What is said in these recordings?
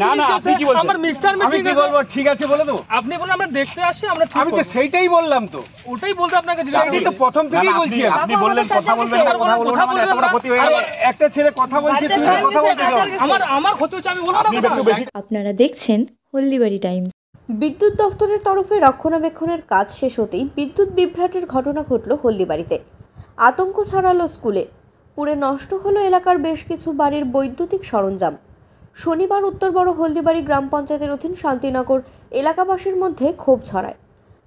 না না আপনি কি বলছেন? আমার মিস্টার আমি কি বলবো? ঠিক আছে বলে দেবো। আপনি বলেন আমরা দেখতে আসছি, আমরা আমি তো সেইটাই বললাম তো। ওটাই বলতে আপনাকে আমি তো প্রথম থেকেই বলছি। আপনি বললেন কথা বলবেন না, কথা বলবেন না, মানে এত বড় ক্ষতি হয়ে গেল। একটা ছেলে কথা বলছে, তুমি কথা বলতে যাও। আমার ক্ষতি হচ্ছে, আমি বলবো না। আপনারা দেখছেন হলদিবাড়ি টাইমস। বিদ্যুৎ দফতরের তরফে রক্ষণাবেক্ষণের কাজ শেষ হতেই বিদ্যুৎ বিভ্রাটের ঘটনা ঘটল হলদিবাড়িতে। আতঙ্ক ছড়ালো স্কুলে। পুড়ে নষ্ট হলো এলাকার বেশ কিছু বাড়ির বৈদ্যুতিক সরঞ্জাম। শনিবার উত্তর বড় হলদিবাড়ি গ্রাম পঞ্চায়েতের অধীন শান্তিনগর এলাকাবাসীর মধ্যে ক্ষোভ ছড়ায়।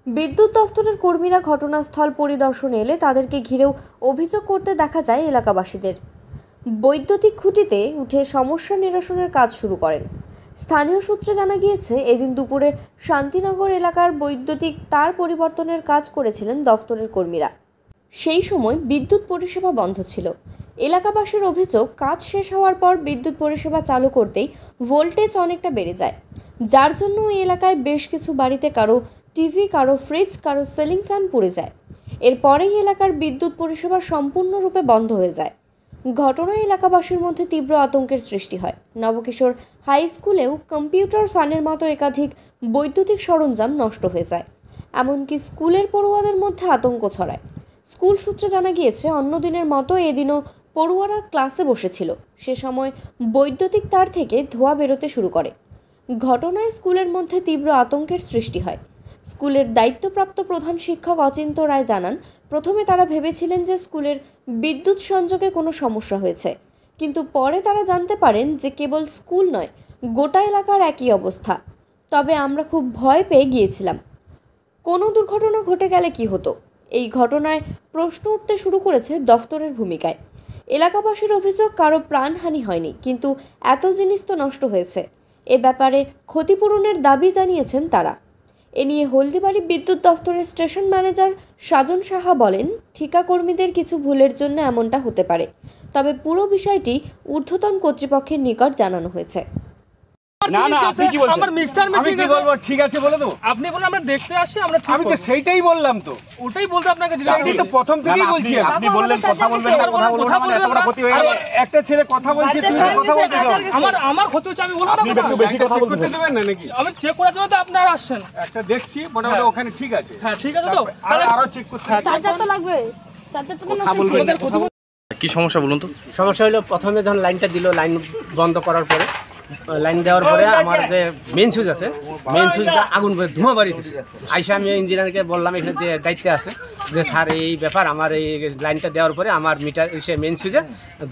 বিদ্যুৎ দফতরের কর্মীরা ঘটনাস্থল পরিদর্শনে এলে তাদেরকে ঘিরেও অভিযোগ করতে দেখা যায় এলাকাবাসীদের। বৈদ্যুতিক খুঁটিতে উঠে সমস্যা নিরসনের কাজ শুরু করেন। স্থানীয় সূত্রে জানা গিয়েছে, এদিন দুপুরে শান্তিনগর এলাকার বৈদ্যুতিক তার পরিবর্তনের কাজ করেছিলেন দফতরের কর্মীরা। সেই সময় বিদ্যুৎ পরিষেবা বন্ধ ছিল। এলাকাবাসীর অভিযোগ, কাজ শেষ হওয়ার পর বিদ্যুৎ পরিষেবা চালু করতেই ভোল্টেজ অনেকটা বেড়ে যায়, যার জন্য ওই এলাকায় বেশ কিছু বাড়িতে কারো টিভি, কারো ফ্রিজ, কারো সিলিং ফ্যান পুড়ে যায়। এরপরেই এলাকার বিদ্যুৎ পরিষেবা সম্পূর্ণরূপে বন্ধ হয়ে যায়। ঘটনায় এলাকাবাসীর মধ্যে তীব্র আতঙ্কের সৃষ্টি হয়। নবকিশোর হাই স্কুলেও কম্পিউটার, ফ্যানের মতো একাধিক বৈদ্যুতিক সরঞ্জাম নষ্ট হয়ে যায়। এমনকি স্কুলের পড়ুয়াদের মধ্যে আতঙ্ক ছড়ায়। স্কুল সূত্রে জানা গিয়েছে, অন্য দিনের মতো এদিনও পড়ুয়ারা ক্লাসে বসেছিল। সে সময় বৈদ্যুতিক তার থেকে ধোঁয়া বেরোতে শুরু করে। ঘটনায় স্কুলের মধ্যে তীব্র আতঙ্কের সৃষ্টি হয়। স্কুলের দায়িত্বপ্রাপ্ত প্রধান শিক্ষক অচিন্ত রায় জানান, প্রথমে তারা ভেবেছিলেন যে স্কুলের বিদ্যুৎ সংযোগে কোনো সমস্যা হয়েছে, কিন্তু পরে তারা জানতে পারেন যে কেবল স্কুল নয়, গোটা এলাকার একই অবস্থা। তবে আমরা খুব ভয় পেয়ে গিয়েছিলাম, কোনো দুর্ঘটনা ঘটে গেলে কি হতো। এই ঘটনায় প্রশ্ন উঠতে শুরু করেছে দফতরের ভূমিকায়। এলাকাবাসীর অভিযোগ, কারো প্রাণহানি হয়নি, কিন্তু এত জিনিস তো নষ্ট হয়েছে। এ ব্যাপারে ক্ষতিপূরণের দাবি জানিয়েছেন তারা। এ নিয়ে হলদিবাড়ি বিদ্যুৎ দফতরের স্টেশন ম্যানেজার সাজন সাহা বলেন, ঠিকাকর্মীদের কিছু ভুলের জন্য এমনটা হতে পারে, তবে পুরো বিষয়টি ঊর্ধ্বতন কর্তৃপক্ষের নিকট জানানো হয়েছে। না না আপনি কি বলছেন? আমার মিস্টার আমি কি বলবো? ঠিক আছে বলে দেবো। আপনি বলেন আমরা দেখতে আসছি, আমরা আমি তো সেইটাই বললাম তো। ওটাই বলতে আপনাকে আমি তো প্রথম থেকেই বলছি। আপনি বললেন কথা বলবেন না, কথা বলবেন না, মানে এত বড় ক্ষতি হয়ে গেল। একটা ছেলে কথা বলছে, তুমি কথা বলতে যাও। আমার ক্ষতি হচ্ছে, আমি বলবো না। একটু বেশি কথা বলতে দেবেন না নাকি? আমি চেক করার জন্য তো আপনারা আসছেন। একটা দেখছি মোটামুটি ওখানে ঠিক আছে। হ্যাঁ ঠিক আছে তো, আরো চেক করতে হবে। চার্জার তো লাগবে, চার্জার তো কথা বলবেন না। কি সমস্যা বলুন তো? সমস্যা হলো, প্রথমে যখন লাইনটা দিল, লাইন বন্ধ করার পরে, লাইন দেওয়ার পরে আমার যে মেন সুইচ আছে, মেন সুইচটা আগুন করে ধোঁয়া বাড়িতেছে। আইসা আমি ইঞ্জিনিয়ারকে বললাম, এখানে যে দায়িত্বে আছে, যে স্যার এই ব্যাপার, আমার এই লাইনটা দেওয়ার পরে আমার মিটার সে মেন সুইচে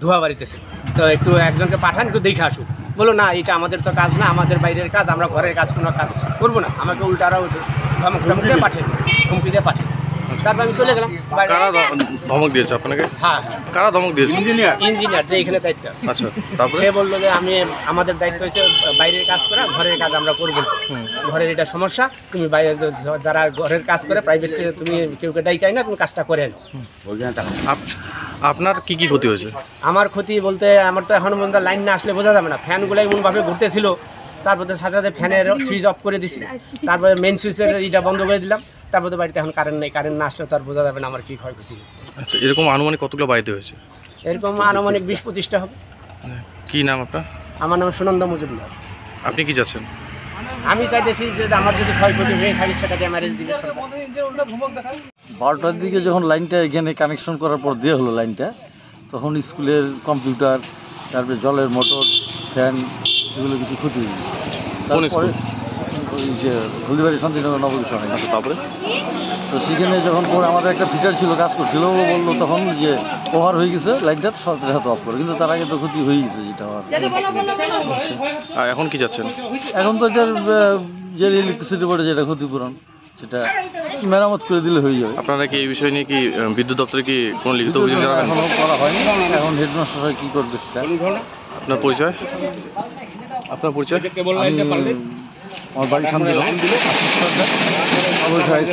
ধোঁয়া বাড়িতেছে, তো একটু একজনকে পাঠান, একটু দেখে আসুন। বলো না, এটা আমাদের তো কাজ না, আমাদের বাইরের কাজ, আমরা ঘরের কাজ কোনো কাজ করবো না। আমাকে উল্টারাও ধমক দিয়ে পাঠে, হুমকি দিয়ে পাঠে। তারপর আমি চলে গেলাম। কারা ধমক দিয়েছে আপনাকে? হ্যাঁ, কারা ধমক দিয়েছে? ইঞ্জিনিয়ার যে এখানে দায়িত্ব আছে। আচ্ছা, তারপরে সে বললো যে আমাদের দায়িত্ব হচ্ছে বাইরের কাজ করা, ঘরের কাজ আমরা করবো না। ঘরের এটা সমস্যা, তুমি বাইরে যারা ঘরের কাজ করে প্রাইভেট, তুমি কেউ ডাইকাই না, তুমি কাজটা করে আনো। আপনার কি কি ক্ষতি হয়েছে? আমার ক্ষতি বলতে, আমার তো এখন পর্যন্ত লাইন না আসলে বোঝা যাবে না। ফ্যানগুলো এমনভাবে ঘুরতেছিল, তারপরে সাথে সাথে ফ্যানের সুইচ অফ করে দিছি, তারপরে মেন সুইচের এটা বন্ধ করে দিলাম। তারপরে বাড়িতে এখন কারেন্ট নেই, কারেন্ট না আসলে তো আর বোঝা যাবে না আমার কী ক্ষয়ক্ষতি হয়েছে। আচ্ছা, এরকম আনুমানিক কতগুলো বাড়িতে হয়েছে? এরকম আনুমানিক 20-25টা হবে। কি নাম আপনার? আমার নাম সুনন্দ মজুমদার। আপনি কি চাচ্ছেন? আমি চাইতেছি যে আমার যদি ক্ষয়ক্ষতি হয়ে থাকে সেটা ড্যামারেজ দিবে। 12টার দিকে যখন লাইনটা এখানে কানেকশন করার পর দেওয়া হলো লাইনটা, তখন স্কুলের কম্পিউটার, তারপরে জলের মোটর, ফ্যান, এগুলো কিছু ক্ষতি হয়ে গেছে। তারপরে ওই যে হলদিবাড়ি শান্তিনগর নবকিশোর, তারপরে তো সেখানে যখন পরে আমাদের একটা ফিটার ছিল, কাজ করছিল, ও বললো তখন যে ওভার হয়ে গেছে লাইনটা, সরকারের হাতে অফ করে, কিন্তু তার আগে তো ক্ষতি হয়ে গেছে যেটা হওয়ার। এখন কি যাচ্ছেন? এখন তো এটার যে ইলেকট্রিসিটি বোর্ডে যেটা ক্ষতিপূরণ, সেটা মেরামত করে দিলে হয়ে যাবে। আপনারা কি এই বিষয় নিয়ে কি বিদ্যুৎ দপ্তরে কি কোনো লিখিত অভিযোগ জানাবেন? এখনো করা হয়নি, এখন হেডমাস্টার কি করবে সেটা। আপনার পরিচয়? আপনার পরিচয়? আমার বাড়ির সামনে অবশ্যই